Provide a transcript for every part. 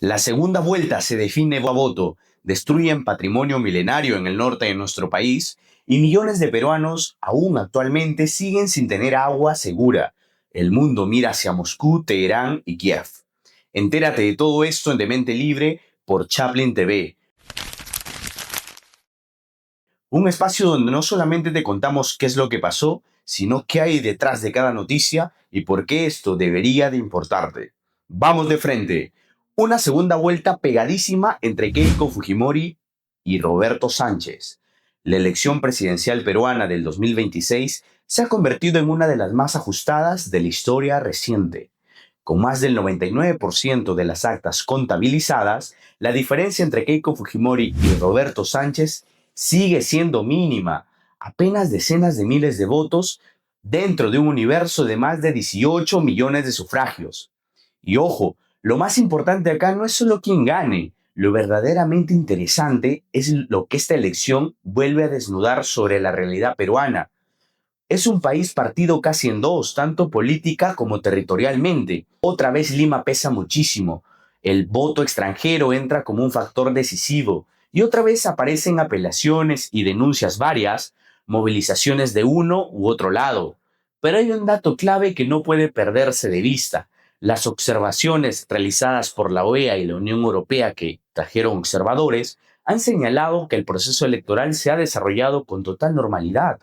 La segunda vuelta se define a voto, destruyen patrimonio milenario en el norte de nuestro país y millones de peruanos aún actualmente siguen sin tener agua segura. El mundo mira hacia Moscú, Teherán y Kiev. Entérate de todo esto en Demente Libre por Chaplin TV, un espacio donde no solamente te contamos qué es lo que pasó, sino qué hay detrás de cada noticia y por qué esto debería de importarte. Vamos de frente. Una segunda vuelta pegadísima entre Keiko Fujimori y Roberto Sánchez. La elección presidencial peruana del 2026 se ha convertido en una de las más ajustadas de la historia reciente. Con más del 99% de las actas contabilizadas, la diferencia entre Keiko Fujimori y Roberto Sánchez sigue siendo mínima, apenas decenas de miles de votos dentro de un universo de más de 18 millones de sufragios. Y ojo, lo más importante acá no es solo quién gane, lo verdaderamente interesante es lo que esta elección vuelve a desnudar sobre la realidad peruana. Es un país partido casi en dos, tanto política como territorialmente. Otra vez Lima pesa muchísimo. El voto extranjero entra como un factor decisivo. Y otra vez aparecen apelaciones y denuncias varias, movilizaciones de uno u otro lado. Pero hay un dato clave que no puede perderse de vista. Las observaciones realizadas por la OEA y la Unión Europea, que trajeron observadores, han señalado que el proceso electoral se ha desarrollado con total normalidad,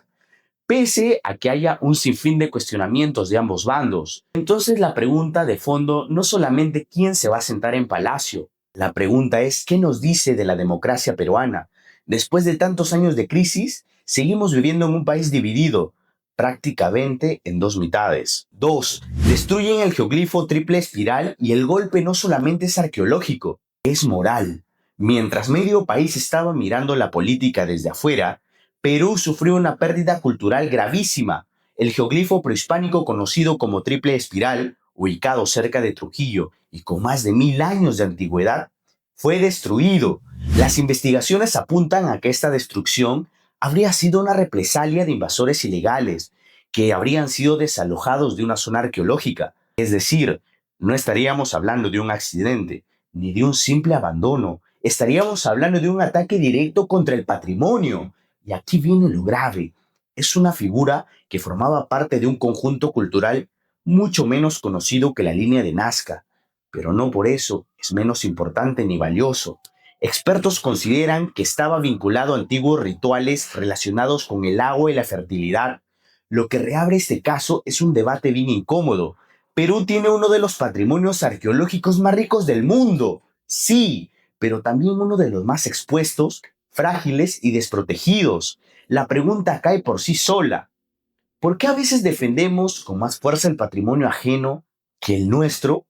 pese a que haya un sinfín de cuestionamientos de ambos bandos. Entonces la pregunta de fondo no solamente quién se va a sentar en Palacio, la pregunta es qué nos dice de la democracia peruana. Después de tantos años de crisis, seguimos viviendo en un país dividido, prácticamente en dos mitades. 2. Destruyen el geoglifo triple espiral y el golpe no solamente es arqueológico, es moral. Mientras medio país estaba mirando la política desde afuera, Perú sufrió una pérdida cultural gravísima. El geoglifo prehispánico conocido como triple espiral, ubicado cerca de Trujillo y con más de 1000 años de antigüedad, fue destruido. Las investigaciones apuntan a que esta destrucción habría sido una represalia de invasores ilegales que habrían sido desalojados de una zona arqueológica. Es decir, no estaríamos hablando de un accidente ni de un simple abandono. Estaríamos hablando de un ataque directo contra el patrimonio. Y aquí viene lo grave. Es una figura que formaba parte de un conjunto cultural mucho menos conocido que la línea de Nazca, pero no por eso es menos importante ni valioso. Expertos consideran que estaba vinculado a antiguos rituales relacionados con el agua y la fertilidad. Lo que reabre este caso es un debate bien incómodo. Perú tiene uno de los patrimonios arqueológicos más ricos del mundo, sí, pero también uno de los más expuestos, frágiles y desprotegidos. La pregunta cae por sí sola. ¿Por qué a veces defendemos con más fuerza el patrimonio ajeno que el nuestro?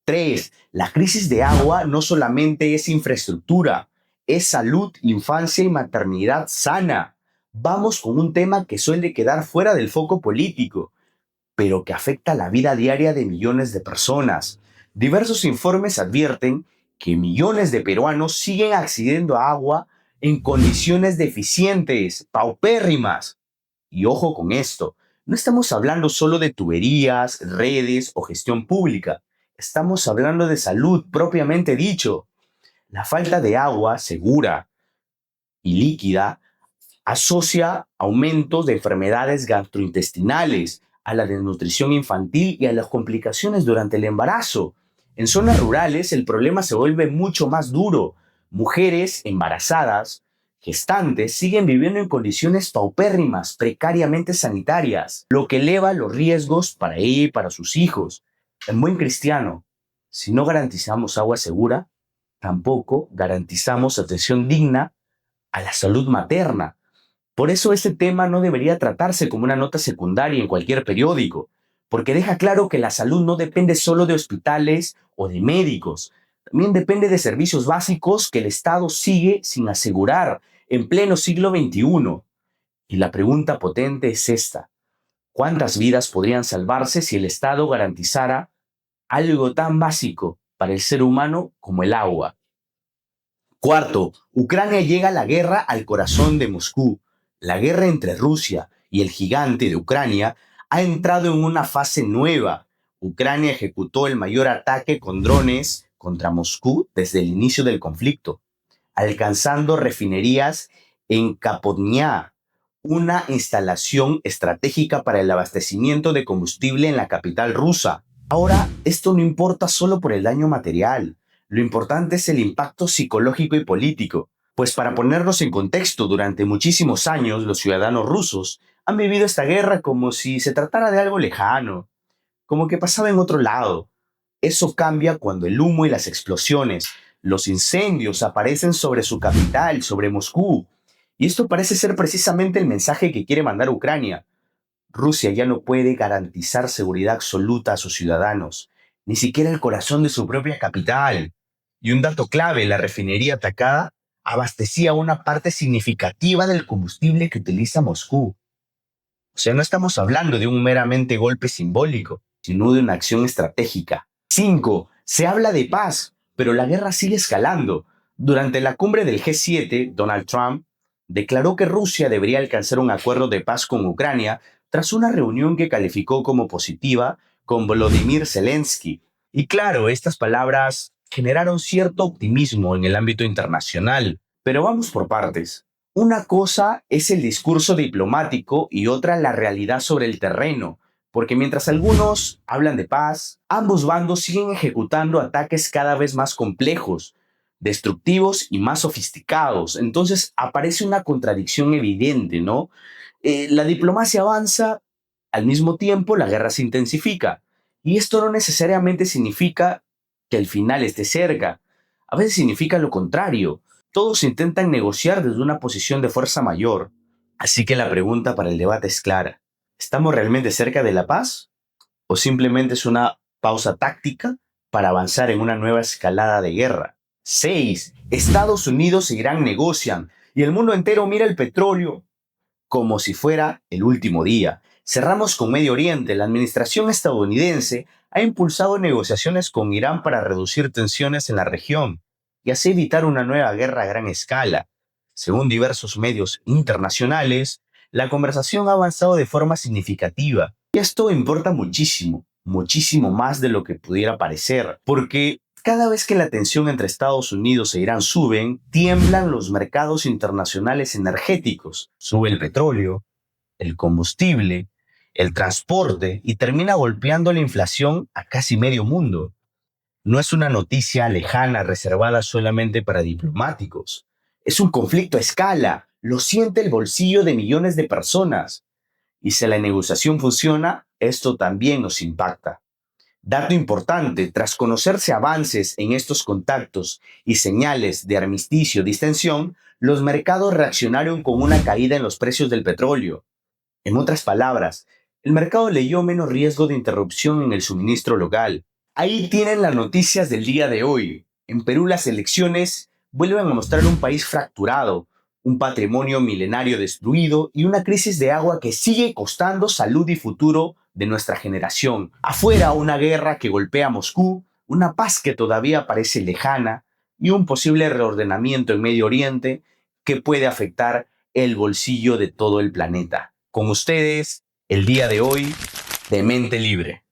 3. La crisis de agua no solamente es infraestructura, es salud, infancia y maternidad sana. Vamos con un tema que suele quedar fuera del foco político, pero que afecta la vida diaria de millones de personas. Diversos informes advierten que millones de peruanos siguen accediendo a agua en condiciones deficientes, paupérrimas. Y ojo con esto, no estamos hablando solo de tuberías, redes o gestión pública. Estamos hablando de salud propiamente dicho. La falta de agua segura y líquida asocia aumentos de enfermedades gastrointestinales, a la desnutrición infantil y a las complicaciones durante el embarazo. En zonas rurales el problema se vuelve mucho más duro. Mujeres embarazadas, gestantes, siguen viviendo en condiciones paupérrimas, precariamente sanitarias, lo que eleva los riesgos para ella y para sus hijos. En buen cristiano, si no garantizamos agua segura, tampoco garantizamos atención digna a la salud materna. Por eso este tema no debería tratarse como una nota secundaria en cualquier periódico, porque deja claro que la salud no depende solo de hospitales o de médicos, también depende de servicios básicos que el Estado sigue sin asegurar en pleno siglo XXI. Y la pregunta potente es esta: ¿cuántas vidas podrían salvarse si el Estado garantizara algo tan básico para el ser humano como el agua? Cuarto, Ucrania llega a la guerra al corazón de Moscú. La guerra entre Rusia y el gigante de Ucrania ha entrado en una fase nueva. Ucrania ejecutó el mayor ataque con drones contra Moscú desde el inicio del conflicto, alcanzando refinerías en Kapotnia, una instalación estratégica para el abastecimiento de combustible en la capital rusa. Ahora, esto no importa solo por el daño material, lo importante es el impacto psicológico y político. Pues para ponernos en contexto, durante muchísimos años los ciudadanos rusos han vivido esta guerra como si se tratara de algo lejano, como que pasaba en otro lado. Eso cambia cuando el humo y las explosiones, los incendios aparecen sobre su capital, sobre Moscú. Y esto parece ser precisamente el mensaje que quiere mandar Ucrania. Rusia ya no puede garantizar seguridad absoluta a sus ciudadanos, ni siquiera el corazón de su propia capital. Y un dato clave, la refinería atacada abastecía una parte significativa del combustible que utiliza Moscú. O sea, no estamos hablando de un meramente golpe simbólico, sino de una acción estratégica. 5. Se habla de paz, pero la guerra sigue escalando. Durante la cumbre del G7, Donald Trump declaró que Rusia debería alcanzar un acuerdo de paz con Ucrania tras una reunión que calificó como positiva con Volodymyr Zelensky. Y claro, estas palabras generaron cierto optimismo en el ámbito internacional. Pero vamos por partes. Una cosa es el discurso diplomático y otra la realidad sobre el terreno, porque mientras algunos hablan de paz, ambos bandos siguen ejecutando ataques cada vez más complejos, destructivos y más sofisticados. Entonces aparece una contradicción evidente, ¿no? La diplomacia avanza, al mismo tiempo la guerra se intensifica. Y esto no necesariamente significa que el final esté cerca. A veces significa lo contrario. Todos intentan negociar desde una posición de fuerza mayor. Así que la pregunta para el debate es clara. ¿Estamos realmente cerca de la paz? ¿O simplemente es una pausa táctica para avanzar en una nueva escalada de guerra? 6. Estados Unidos e Irán negocian y el mundo entero mira el petróleo como si fuera el último día. Cerramos con Medio Oriente. La administración estadounidense ha impulsado negociaciones con Irán para reducir tensiones en la región y así evitar una nueva guerra a gran escala. Según diversos medios internacionales, la conversación ha avanzado de forma significativa. Y esto importa muchísimo, muchísimo más de lo que pudiera parecer, porque cada vez que la tensión entre Estados Unidos e Irán suben, tiemblan los mercados internacionales energéticos. Sube el petróleo, el combustible, el transporte y termina golpeando la inflación a casi medio mundo. No es una noticia lejana reservada solamente para diplomáticos. Es un conflicto a escala. Lo siente el bolsillo de millones de personas. Y si la negociación funciona, esto también nos impacta. Dato importante, tras conocerse avances en estos contactos y señales de armisticio distensión, los mercados reaccionaron con una caída en los precios del petróleo. En otras palabras, el mercado leyó menos riesgo de interrupción en el suministro local. Ahí tienen las noticias del día de hoy. En Perú las elecciones vuelven a mostrar un país fracturado, un patrimonio milenario destruido y una crisis de agua que sigue costando salud y futuro de nuestra generación. Afuera una guerra que golpea a Moscú, una paz que todavía parece lejana y un posible reordenamiento en Medio Oriente que puede afectar el bolsillo de todo el planeta. Con ustedes, el día de hoy, de Mente Libre.